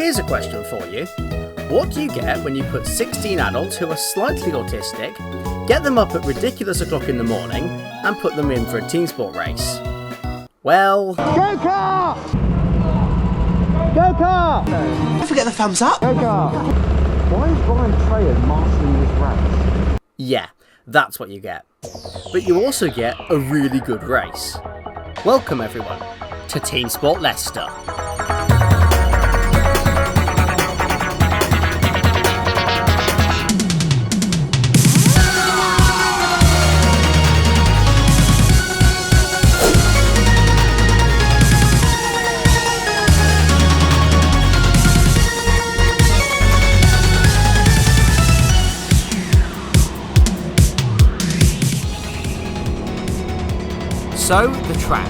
Here's a question for you. What do you get when you put 16 adults who are slightly autistic, get them up at ridiculous o'clock in the morning, and put them in for a team sport race? Well... Go Kart! Go Kart! Don't forget the thumbs up! Go Kart! Why is Ryan Trahan marshalling this race? Yeah, that's what you get. But you also get a really good race. Welcome everyone to Teamsport Leicester. So, the track.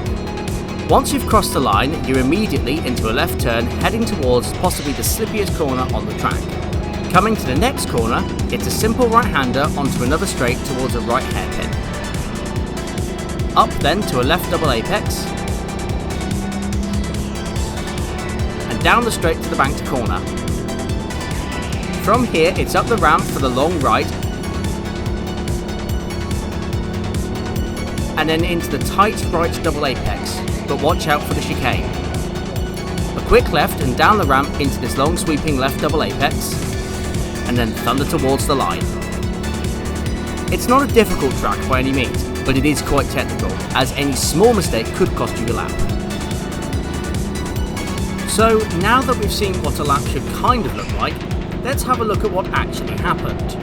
Once you've crossed the line, you're immediately into a left turn heading towards possibly the slippiest corner on the track. Coming to the next corner, it's a simple right-hander onto another straight towards a right hairpin. Up then to a left double apex, and down the straight to the banked corner. From here, it's up the ramp for the long right, and then into the tight right double apex, but watch out for the chicane. A quick left and down the ramp into this long sweeping left double apex, and then thunder towards the line. It's not a difficult track by any means, but it is quite technical, as any small mistake could cost you a lap. So now that we've seen what a lap should kind of look like, let's have a look at what actually happened.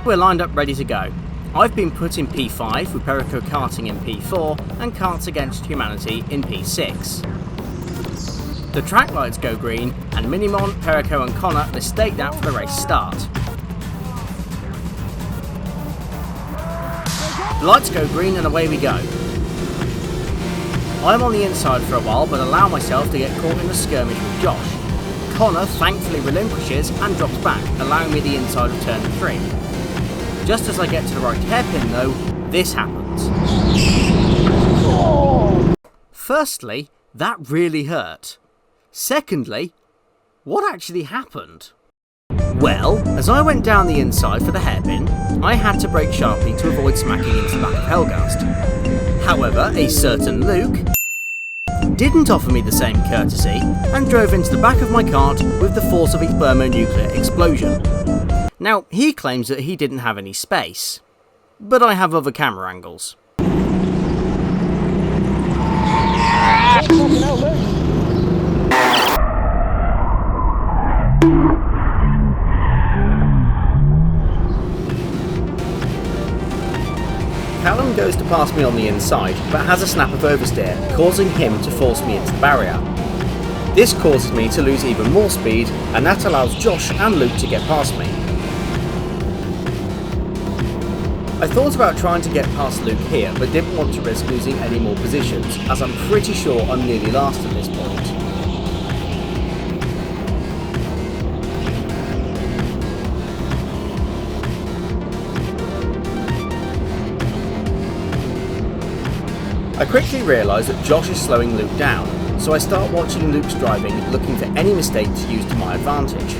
We're lined up ready to go. I've been put in P5 with Perico Karting in P4 and Karts Against Humanity in P6. The track lights go green and Minimon, Perico and Connor are staked out for the race start. The lights go green and away we go. I'm on the inside for a while but allow myself to get caught in a skirmish with Josh. Connor thankfully relinquishes and drops back, allowing me the inside of turn 3. Just as I get to the right hairpin though, this happens. Firstly, that really hurt. Secondly, what actually happened? Well, as I went down the inside for the hairpin, I had to brake sharply to avoid smacking into the back of Helgast. However, a certain Luke didn't offer me the same courtesy and drove into the back of my kart with the force of a thermonuclear explosion. Now, he claims that he didn't have any space, but I have other camera angles. Callum goes to pass me on the inside, but has a snap of oversteer, causing him to force me into the barrier. This causes me to lose even more speed, and that allows Josh and Luke to get past me. I thought about trying to get past Luke here, but didn't want to risk losing any more positions, as I'm pretty sure I'm nearly last at this point. I quickly realise that Josh is slowing Luke down, so I start watching Luke's driving, looking for any mistake to use to my advantage.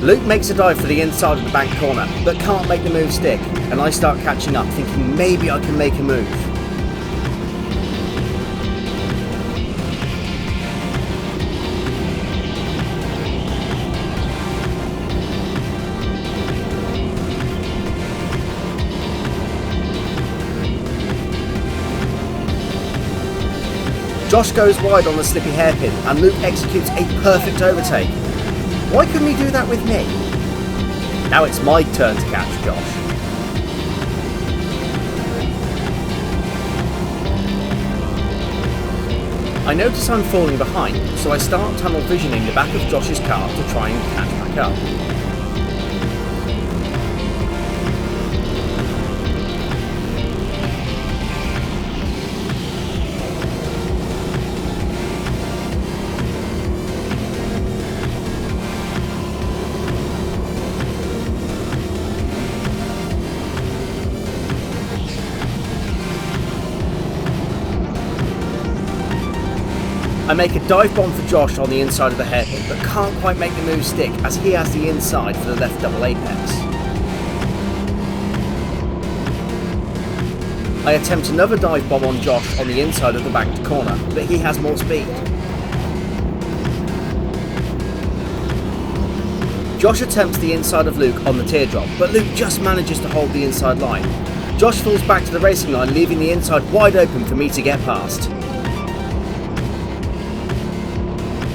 Luke makes a dive for the inside of the bank corner, but can't make the move stick, and I start catching up, thinking maybe I can make a move. Josh goes wide on the slippy hairpin, and Luke executes a perfect overtake. Why couldn't he do that with me? Now it's my turn to catch Josh. I notice I'm falling behind, so I start tunnel visioning the back of Josh's car to try and catch back up. make a dive bomb for Josh on the inside of the hairpin, but can't quite make the move stick as he has the inside for the left double apex. I attempt another dive bomb on Josh on the inside of the banked corner, but he has more speed. Josh attempts the inside of Luke on the teardrop, but Luke just manages to hold the inside line. Josh falls back to the racing line, leaving the inside wide open for me to get past.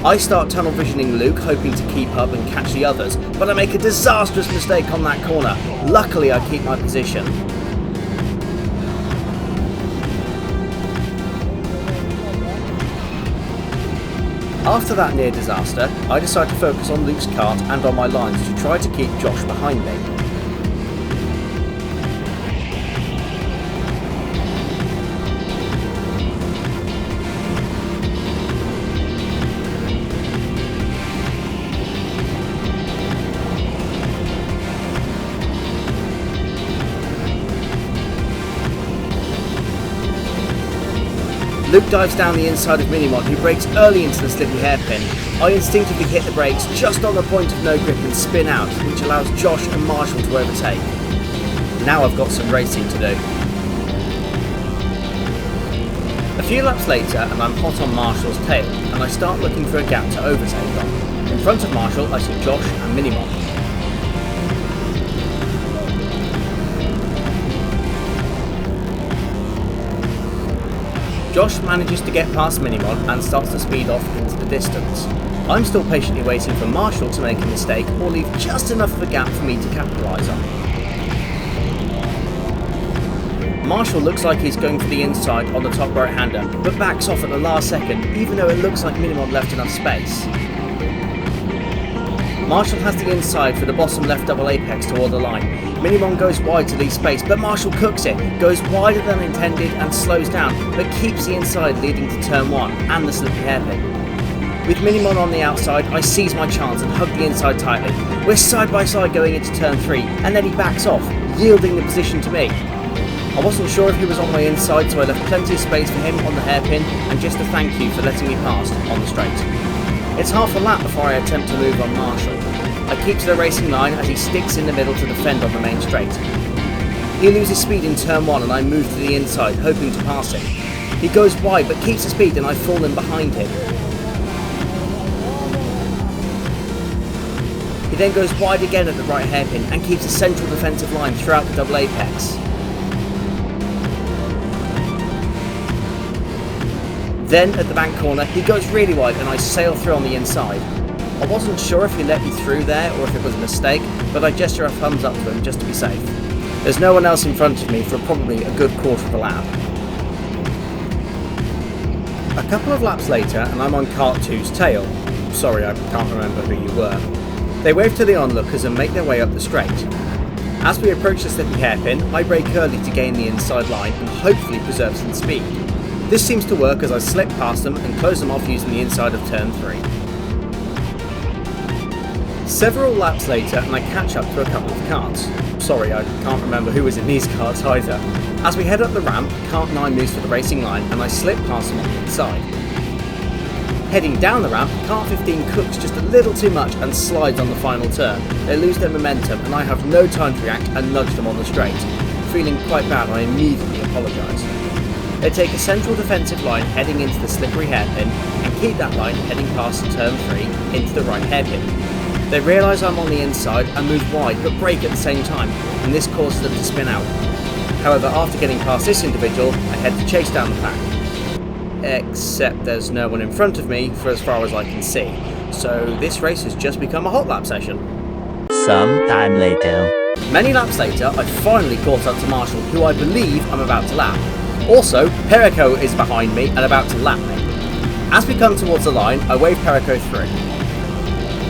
I start tunnel visioning Luke, hoping to keep up and catch the others, but I make a disastrous mistake on that corner. Luckily, I keep my position. After that near disaster, I decide to focus on Luke's kart and on my lines to try to keep Josh behind me. Luke dives down the inside of Minimod, who brakes early into the slippy hairpin. I instinctively hit the brakes just on the point of no grip and spin out, which allows Josh and Marshall to overtake. Now I've got some racing to do. A few laps later and I'm hot on Marshall's tail, and I start looking for a gap to overtake on. In front of Marshall I see Josh and Minimod. Josh manages to get past Minimod and starts to speed off into the distance. I'm still patiently waiting for Marshall to make a mistake or leave just enough of a gap for me to capitalise on. Marshall looks like he's going for the inside on the top right-hander, but backs off at the last second, even though it looks like Minimod left enough space. Marshall has the inside for the bottom left double apex toward the line. Minimon goes wide to leave space, but Marshall cooks it, goes wider than intended and slows down, but keeps the inside leading to turn 1 and the slippy hairpin. With Minimon on the outside, I seize my chance and hug the inside tightly. We're side by side going into turn 3, and then he backs off, yielding the position to me. I wasn't sure if he was on my inside, so I left plenty of space for him on the hairpin, and just a thank you for letting me past on the straight. It's half a lap before I attempt to move on Marshall. I keep to the racing line as he sticks in the middle to defend on the main straight. He loses speed in turn 1 and I move to the inside, hoping to pass him. He goes wide but keeps the speed and I fall in behind him. He then goes wide again at the right hairpin and keeps a central defensive line throughout the double apex. Then at the bank corner he goes really wide and I sail through on the inside. I wasn't sure if he let me through there or if it was a mistake, but I gesture a thumbs up to him just to be safe. There's no one else in front of me for probably a good quarter of a lap. A couple of laps later and I'm on Kart 2's tail. Sorry, I can't remember who you were. They wave to the onlookers and make their way up the straight. As we approach the slippy hairpin, I brake early to gain the inside line and hopefully preserve some speed. This seems to work as I slip past them and close them off using the inside of turn 3. Several laps later and I catch up to a couple of karts. Sorry, I can't remember who was in these karts either. As we head up the ramp, Kart 9 moves for the racing line and I slip past them on the inside. Heading down the ramp, Kart 15 cooks just a little too much and slides on the final turn. They lose their momentum and I have no time to react and nudge them on the straight. Feeling quite bad, I immediately apologise. They take a central defensive line heading into the slippery hairpin and keep that line heading past turn 3 into the right hairpin. They realise I'm on the inside and move wide but brake at the same time, and this causes them to spin out. However, after getting past this individual, I head to chase down the pack. Except there's no one in front of me for as far as I can see, so this race has just become a hot lap session. Some time later. Many laps later, I finally caught up to Marshall, who I believe I'm about to lap. Also, Perico is behind me and about to lap me. As we come towards the line, I wave Perico through.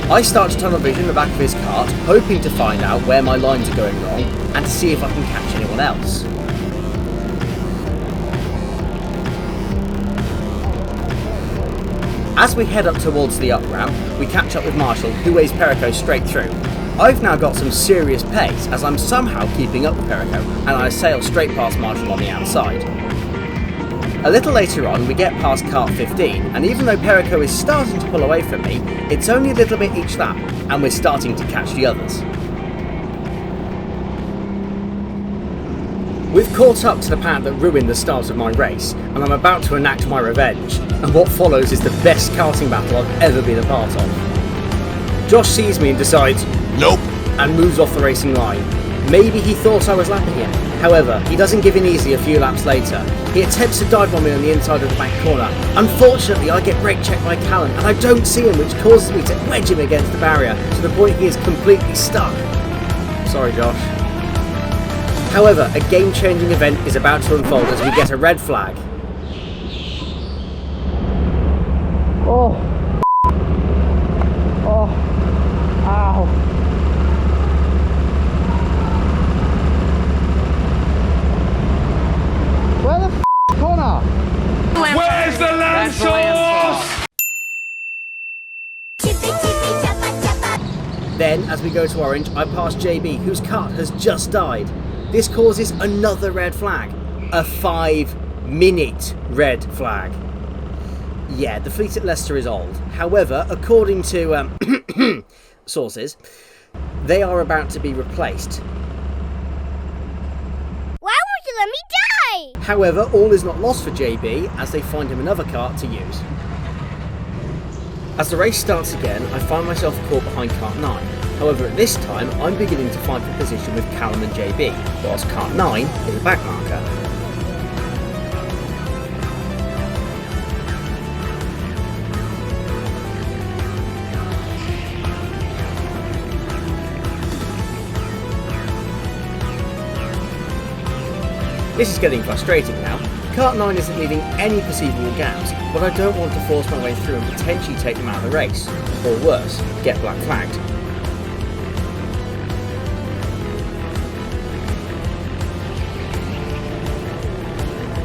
I start to tunnel vision the back of his kart, hoping to find out where my lines are going wrong and to see if I can catch anyone else. As we head up towards the up ramp, we catch up with Marshall, who waves Perico straight through. I've now got some serious pace as I'm somehow keeping up with Perico, and I sail straight past Marshall on the outside. A little later on, we get past kart 15, and even though Perico is starting to pull away from me, it's only a little bit each lap, and we're starting to catch the others. We've caught up to the pad that ruined the start of my race, and I'm about to enact my revenge, and what follows is the best karting battle I've ever been a part of. Josh sees me and decides, "Nope," and moves off the racing line. Maybe he thought I was lapping him. However, he doesn't give in easy a few laps later. He attempts to dive on me on the inside of the back corner. Unfortunately, I get brake checked by Callum, and I don't see him, which causes me to wedge him against the barrier to the point he is completely stuck. Sorry, Josh. However, a game-changing event is about to unfold as we get a red flag. Oh. Oh. Ow. Where the f*** Connor? Where's the lamb sauce? Then, as we go to orange, I pass JB, whose kart has just died. This causes another red flag. A 5-minute red flag. Yeah, the fleet at Leicester is old. However, according to sources, they are about to be replaced. Why won't you let me die? However, all is not lost for JB as they find him another kart to use. As the race starts again, I find myself caught behind kart 9. However, at this time, I'm beginning to fight for position with Callum and JB, whilst kart 9 is a back marker. This is getting frustrating now. Kart 9 isn't leaving any perceivable gaps, but I don't want to force my way through and potentially take them out of the race, or worse, get black flagged.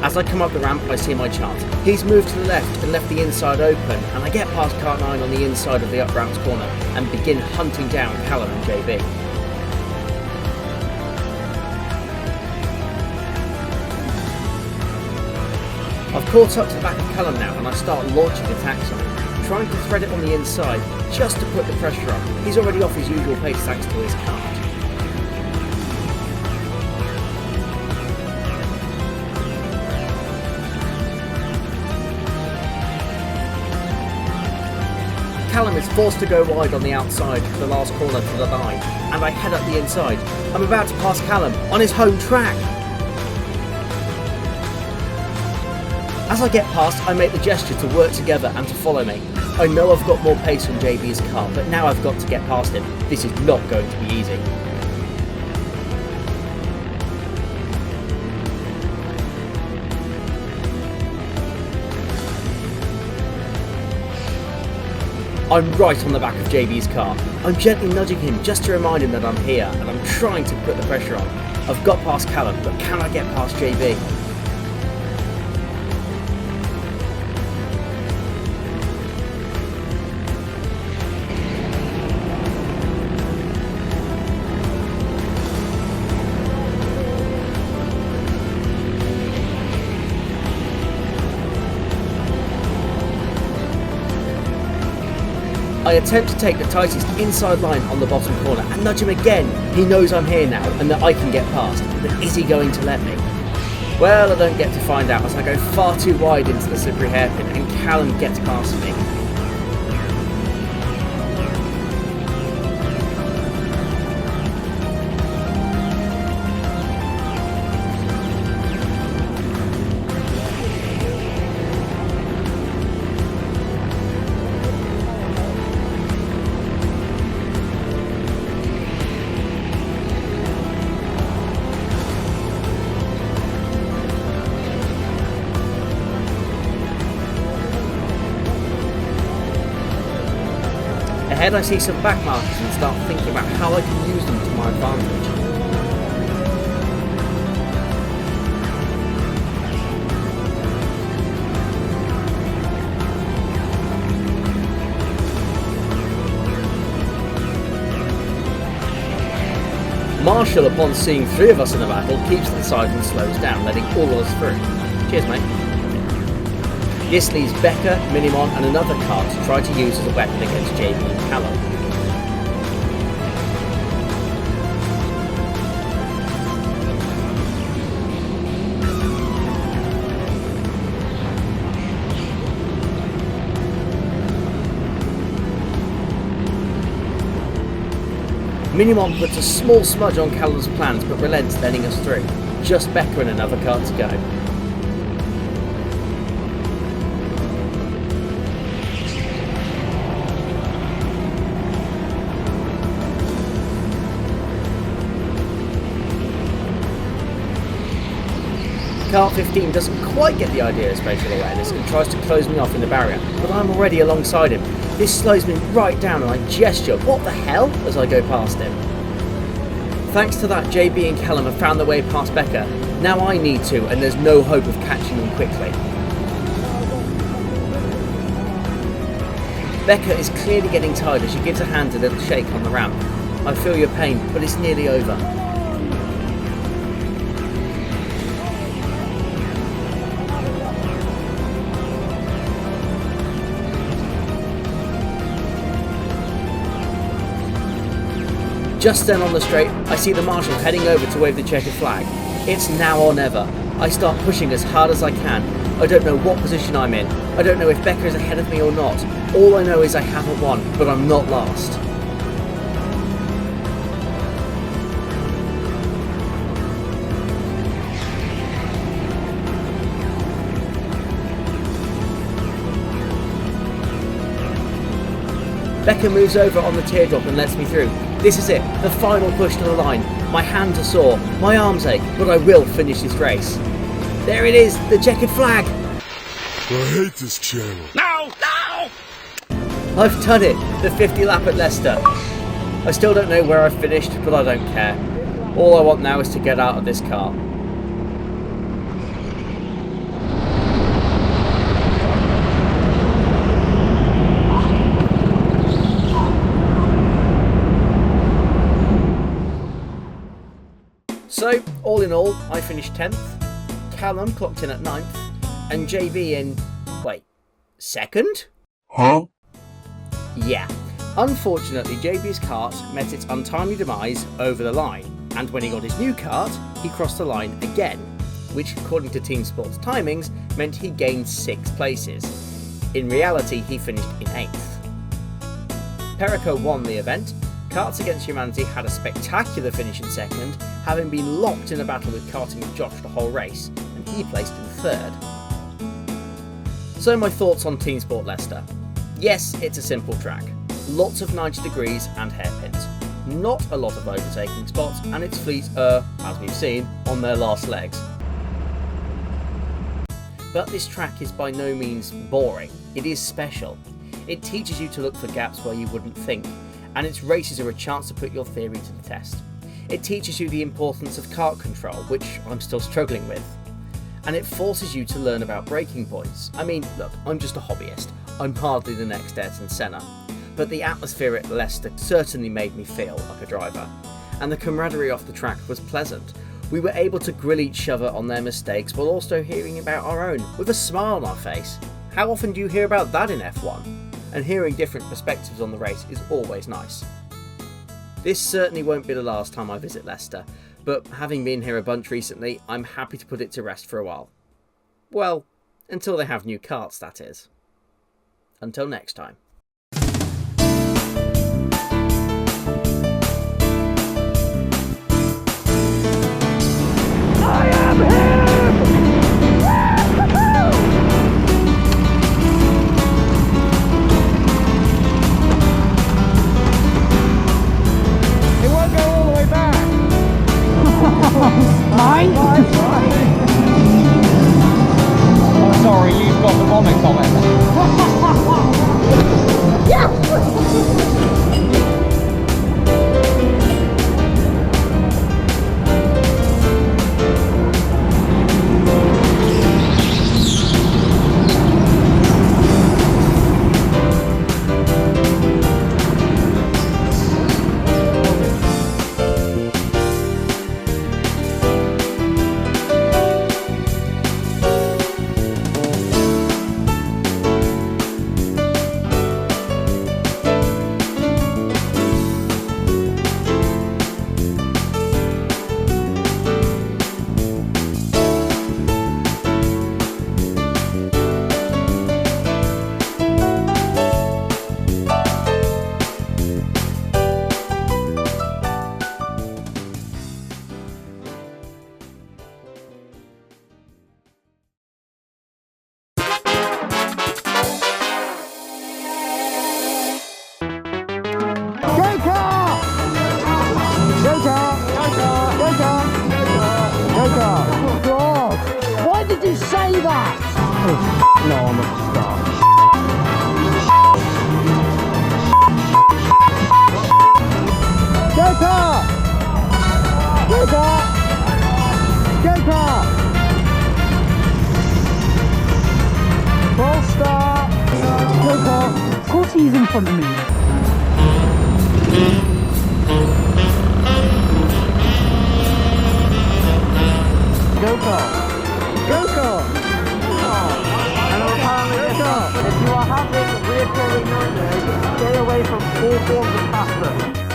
As I come up the ramp, I see my chance. He's moved to the left and left the inside open, and I get past kart 9 on the inside of the up ramp's corner and begin hunting down Callum and JB. I've caught up to the back of Callum now and I start launching attacks on him, trying to thread it on the inside just to put the pressure on. He's already off his usual pace thanks to his kart. Callum is forced to go wide on the outside for the last corner to the line, and I head up the inside. I'm about to pass Callum on his home track. As I get past, I make the gesture to work together and to follow me. I know I've got more pace on JB's car, but now I've got to get past him. This is not going to be easy. I'm right on the back of JB's car. I'm gently nudging him just to remind him that I'm here, and I'm trying to put the pressure on. I've got past Callum, but can I get past JB? I attempt to take the tightest inside line on the bottom corner and nudge him again. He knows I'm here now and that I can get past, but is he going to let me? Well, I don't get to find out as I go far too wide into the slippery hairpin and Callum gets past me. Ahead I see some back markers and start thinking about how I can use them to my advantage. Marshall, upon seeing three of us in the battle, keeps to the side and slows down, letting all of us through. Cheers, mate. This leaves Becca, Minimon and another kart to try to use as a weapon against JB and Callum. Minimon puts a small smudge on Callum's plans but relents, letting us through. Just Becca and another kart to go. Kart 15 doesn't quite get the idea of spatial awareness and tries to close me off in the barrier, but I'm already alongside him. This slows me right down and I gesture, "What the hell?" as I go past him. Thanks to that, JB and Callum have found their way past Becca. Now I need to, and there's no hope of catching them quickly. Becca is clearly getting tired as she gives her hand a little shake on the ramp. I feel your pain, but it's nearly over. Just then on the straight, I see the marshal heading over to wave the checkered flag. It's now or never. I start pushing as hard as I can. I don't know what position I'm in. I don't know if Becca is ahead of me or not. All I know is I haven't won, but I'm not last. Becca moves over on the teardrop and lets me through. This is it, the final push to the line. My hands are sore, my arms ache, but I will finish this race. There it is, the checkered flag. I hate this channel. No! No! I've done it, the 50 lap at Leicester. I still don't know where I've finished, but I don't care. All I want now is to get out of this car. So, all in all, I finished 10th, Callum clocked in at 9th, and JB in, wait, 2nd? Huh? Yeah. Unfortunately, JB's kart met its untimely demise over the line, and when he got his new kart, he crossed the line again, which according to Teamsport's timings, meant he gained 6 places. In reality, he finished in 8th. Perico won the event. Karts Against Humanity had a spectacular finish in 2nd, having been locked in a battle with Karting with Josh the whole race, and he placed in 3rd. So my thoughts on Teamsport Leicester. Yes, it's a simple track. Lots of 90 degrees and hairpins. Not a lot of overtaking spots, and its fleet are, as we've seen, on their last legs. But this track is by no means boring. It is special. It teaches you to look for gaps where you wouldn't think, and its races are a chance to put your theory to the test. It teaches you the importance of kart control, which I'm still struggling with. And it forces you to learn about braking points. I mean, look, I'm just a hobbyist. I'm hardly the next Ayrton Senna. But the atmosphere at Leicester certainly made me feel like a driver. And the camaraderie off the track was pleasant. We were able to grill each other on their mistakes while also hearing about our own, with a smile on our face. How often do you hear about that in F1? And hearing different perspectives on the race is always nice. This certainly won't be the last time I visit Leicester, but having been here a bunch recently, I'm happy to put it to rest for a while. Well, until they have new karts, that is. Until next time. I am him! It won't go all the way back. Mine? Oh, sorry, you've got the vomit on it. Yeah! you say that? Oh, no, I'm at the start. Go car! Go car! Go car! Full start! Go car! Of course he's in front of me. Go car! Go car! And apparently if you are having reoccurring nightmares, stay away from all forms of pasta.